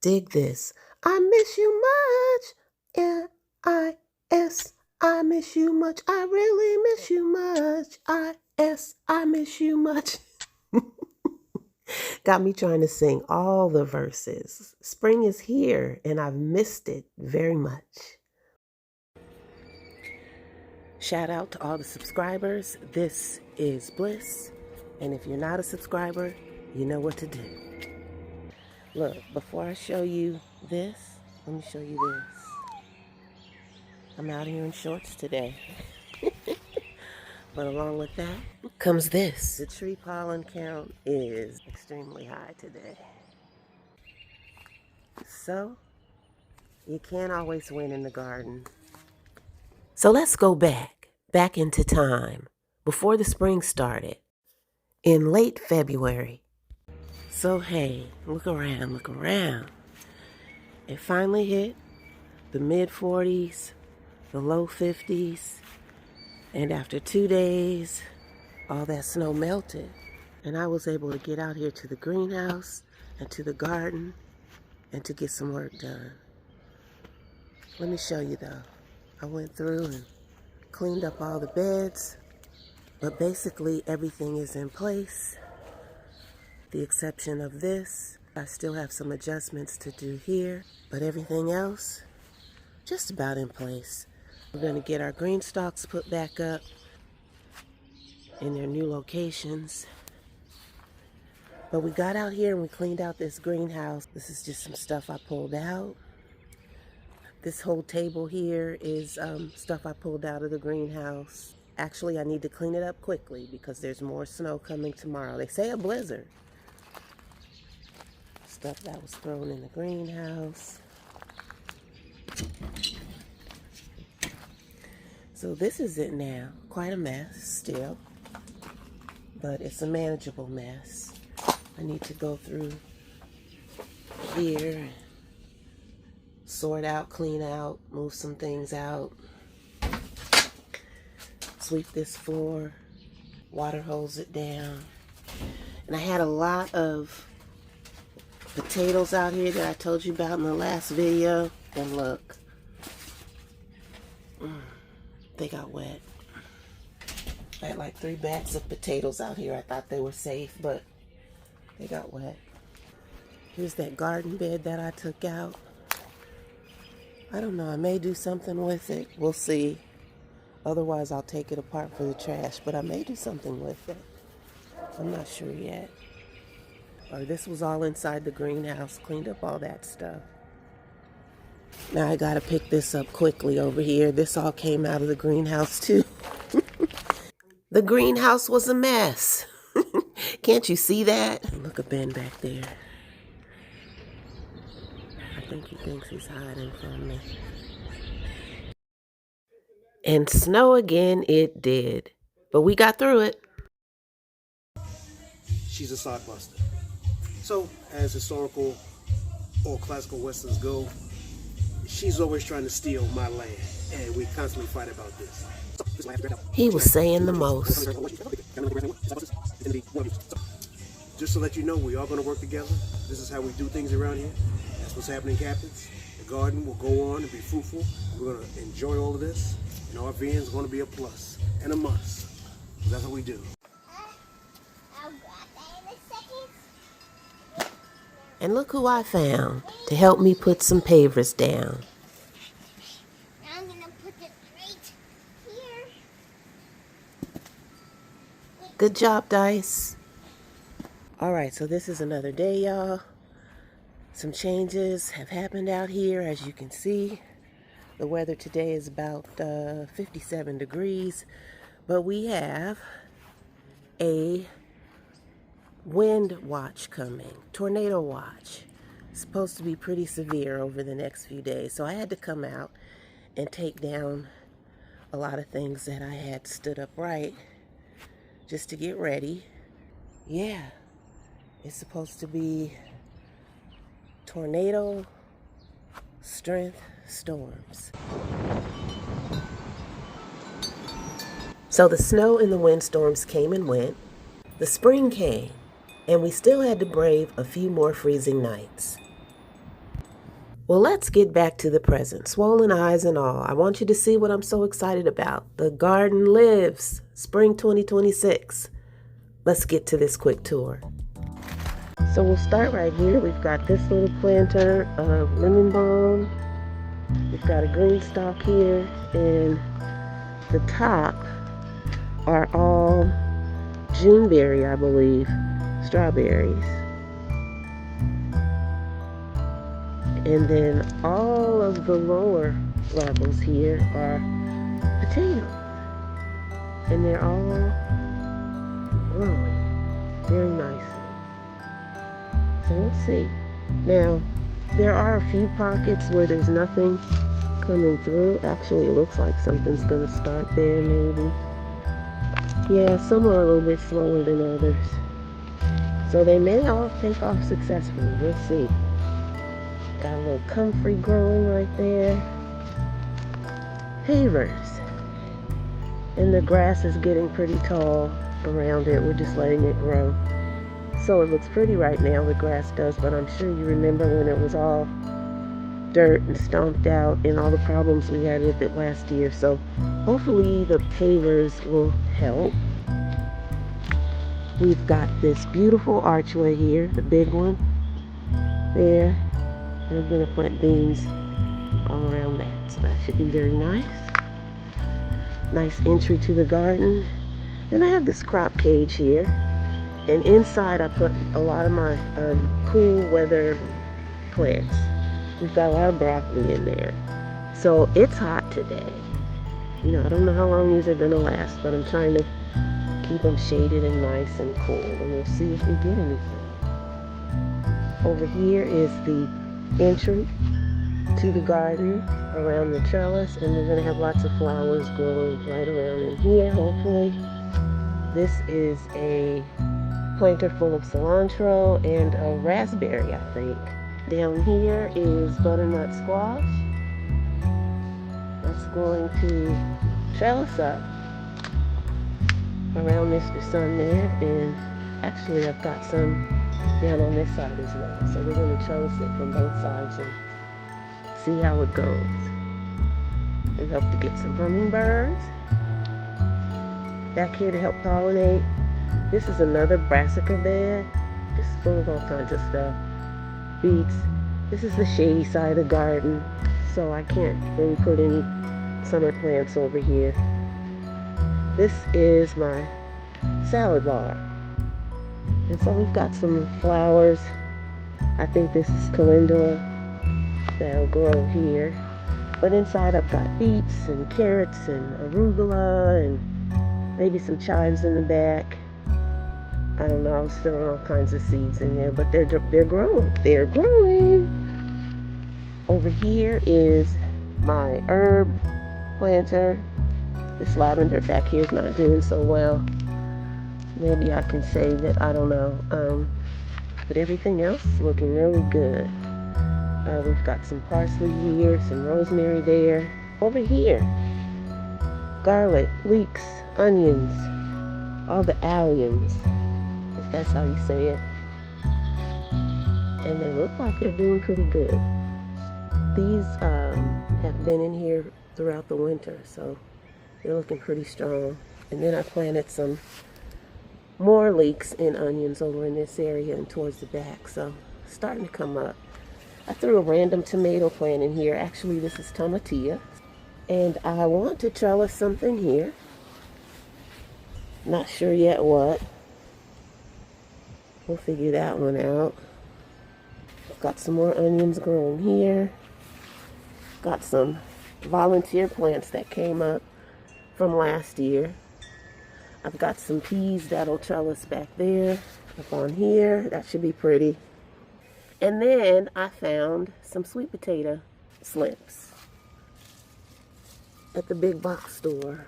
Dig this. I miss you much. N-I-S. I miss you much. I really miss you much. I-S. I miss you much. Got me trying to sing all the verses. Spring is here and I've missed it very much. Shout out to all the subscribers. This is Bliss. And if you're not a subscriber, you know what to do. Look, before I show you this, let me show you this. I'm out here in shorts today. But along with that comes this. The tree pollen count is extremely high today. So, you can't always win in the garden. So let's go back into time, before the spring started, in late February. So hey, look around. It finally hit the mid-40s, the low 50s, and after 2 days, all that snow melted. And I was able to get out here to the greenhouse and to the garden and to get some work done. Let me show you though. I went through and cleaned up all the beds, but basically everything is in place. The exception of this. I still have some adjustments to do here, but everything else, just about in place. We're going to get our green stalks put back up in their new locations. But we got out here and we cleaned out this greenhouse. This is just some stuff I pulled out. This whole table here is stuff I pulled out of the greenhouse. Actually, I need to clean it up quickly because there's more snow coming tomorrow. They say a blizzard. Stuff that was thrown in the greenhouse. So this is it now. Quite a mess still, but it's a manageable mess. I need to go through here, sort out, clean out, move some things out, sweep this floor, water hose it down. And I had a lot of potatoes out here that I told you about in the last video, and look, they got wet. I had like 3 bags of potatoes out here. I thought they were safe, but they got wet. Here's that garden bed that I took out. I don't know, I may do something with it. We'll see. Otherwise, I'll take it apart for the trash, but I may do something with it. I'm not sure yet. This was all inside the greenhouse, cleaned up all that stuff. Now I gotta pick this up quickly over here. This all came out of the greenhouse too. The greenhouse was a mess. Can't you see that? Look at Ben back there. I think he thinks he's hiding from me. And snow again it did. But we got through it. She's a sod buster. So, as historical or classical westerns go, she's always trying to steal my land, and we constantly fight about this. He was saying the most. Just to let you know, we are going to work together. This is how we do things around here. That's what's happening, captains. The garden will go on and be fruitful. We're going to enjoy all of this, and our RVing is going to be a plus and a must. That's what we do. And look who I found to help me put some pavers down. I'm gonna put it right here. Good job, Dice. Alright, so this is another day, y'all. Some changes have happened out here, as you can see. The weather today is about 57 degrees, but we have a wind watch coming, tornado watch. It's supposed to be pretty severe over the next few days. So I had to come out and take down a lot of things that I had stood upright just to get ready. Yeah, it's supposed to be tornado strength storms. So the snow and the windstorms came and went. The spring came, and we still had to brave a few more freezing nights. Well, let's get back to the present. Swollen eyes and all, I want you to see what I'm so excited about. The garden lives. Spring 2026. Let's get to this quick tour. So we'll start right here. We've got this little planter of lemon balm. We've got a green stalk here, and the top are all Juneberry, I believe, strawberries. And then all of the lower levels here are potatoes. And they're all growing very nicely. So we'll see. Now, there are a few pockets where there's nothing coming through. Actually, it looks like something's gonna start there maybe. Yeah, some are a little bit slower than others. So they may all take off successfully. We'll see. Got a little comfrey growing right there. Pavers. And the grass is getting pretty tall around it. We're just letting it grow. So it looks pretty right now, the grass does, but I'm sure you remember when it was all dirt and stomped out and all the problems we had with it last year. So hopefully the pavers will help. We've got this beautiful archway here, the big one there. And I'm gonna plant beans all around that, so that should be very nice. Nice entry to the garden. Then I have this crop cage here, and inside I put a lot of my cool weather plants. We've got a lot of broccoli in there. So it's hot today. You know, I don't know how long these are gonna last, but I'm trying to keep them shaded and nice and cool, and we'll see if we get anything. Over here is the entry to the garden around the trellis, and we're gonna have lots of flowers growing right around in here, hopefully. This is a planter full of cilantro and a raspberry, I think. Down here is butternut squash. That's going to trellis up around Mr. Sun there, and actually I've got some down on this side as well. So we're going to trellis it from both sides and see how it goes. We hope to get some hummingbirds back here to help pollinate. This is another brassica bed, just full of all kinds of stuff. Beets. This is the shady side of the garden, so I can't really put any summer plants over here. This is my salad bar. And so we've got some flowers. I think this is calendula that'll grow here. But inside I've got beets and carrots and arugula and maybe some chives in the back. I don't know, I was throwing all kinds of seeds in there, but they're growing. They're growing. Over here is my herb planter. This lavender back here is not doing so well. Maybe I can save it, I don't know. But everything else is looking really good. We've got some parsley here, some rosemary there. Over here, garlic, leeks, onions, all the alliums, if that's how you say it. And they look like they're doing pretty good. These have been in here throughout the winter, so they're looking pretty strong. And then I planted some more leeks and onions over in this area and towards the back, so starting to come up. I threw a random tomato plant in here. Actually, this is tomatillo. And I want to trellis something here. Not sure yet what. We'll figure that one out. Got some more onions growing here. Got some volunteer plants that came up from last year. I've got some peas that'll trellis back there, up on here. That should be pretty. And then I found some sweet potato slips at the big box store.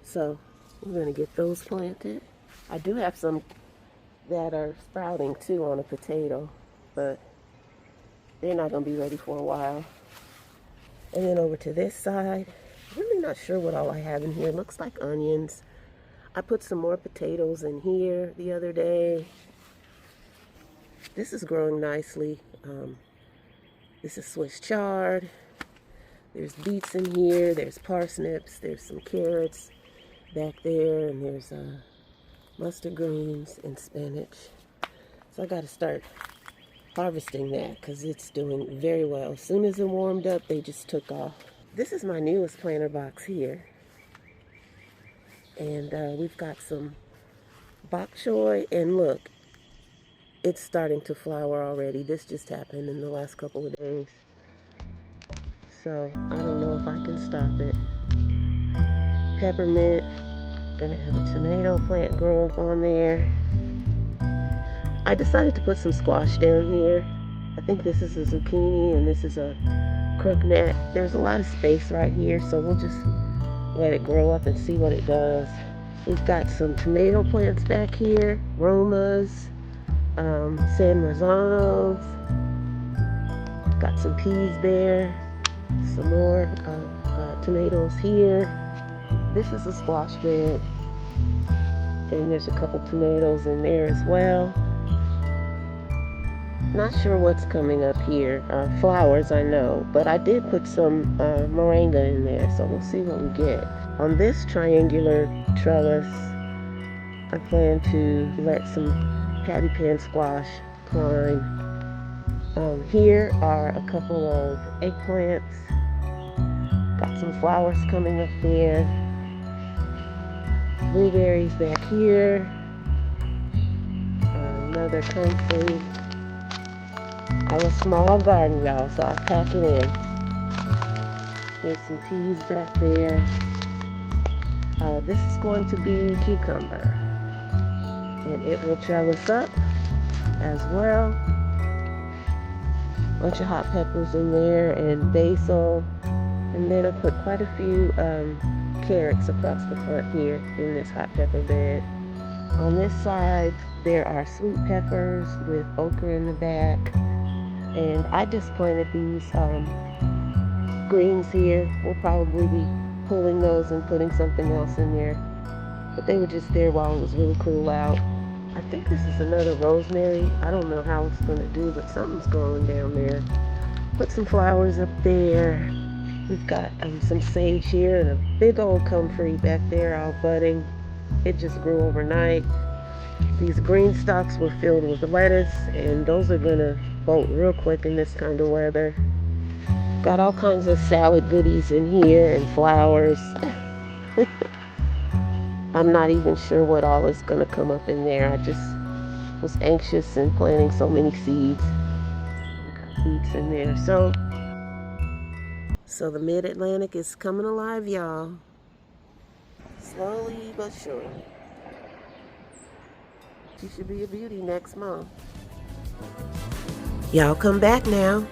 So we're going to get those planted. I do have some that are sprouting too on a potato, but they're not going to be ready for a while. And then over to this side, really not sure what all I have in here. It looks like onions. I put some more potatoes in here the other day. This is growing nicely. This is Swiss chard. There's beets in here. There's parsnips. There's some carrots back there. And there's mustard greens and spinach. So I got to start harvesting that because it's doing very well. As soon as it warmed up, they just took off. This is my newest planter box here. And we've got some bok choy. And look, it's starting to flower already. This just happened in the last couple of days. So I don't know if I can stop it. Peppermint. Gonna have a tomato plant growing on there. I decided to put some squash down here. I think this is a zucchini and this is a crooknet. There's a lot of space right here, so we'll just let it grow up and see what it does. We've got some tomato plants back here, Romas, San Marzanos. Got some peas there, some more tomatoes here. This is a squash bed, and there's a couple tomatoes in there as well. Not sure what's coming up here. Flowers, I know, but I did put some moringa in there, so we'll see what we get. On this triangular trellis, I plan to let some patty pan squash climb. Here are a couple of eggplants. Got some flowers coming up there. Blueberries back here. Another comfrey. I have a small garden, y'all, so I'll pack it in. There's some peas back there. This is going to be cucumber. And it will trellis up as well. Bunch of hot peppers in there and basil. And then I put quite a few carrots across the front here in this hot pepper bed. On this side, there are sweet peppers with okra in the back. And I just planted these greens here. We'll probably be pulling those and putting something else in there. But they were just there while it was really cool out. I think this is another rosemary. I don't know how it's going to do, but something's growing down there. Put some flowers up there. We've got some sage here and a big old comfrey back there all budding. It just grew overnight. These green stalks were filled with lettuce, and those are going to bolt real quick in this kind of weather. Got all kinds of salad goodies in here and flowers. I'm not even sure what all is going to come up in there. I just was anxious and planting so many seeds. Got beets in there. So the mid-Atlantic is coming alive, y'all. Slowly but surely. She should be a beauty next month. Y'all come back now.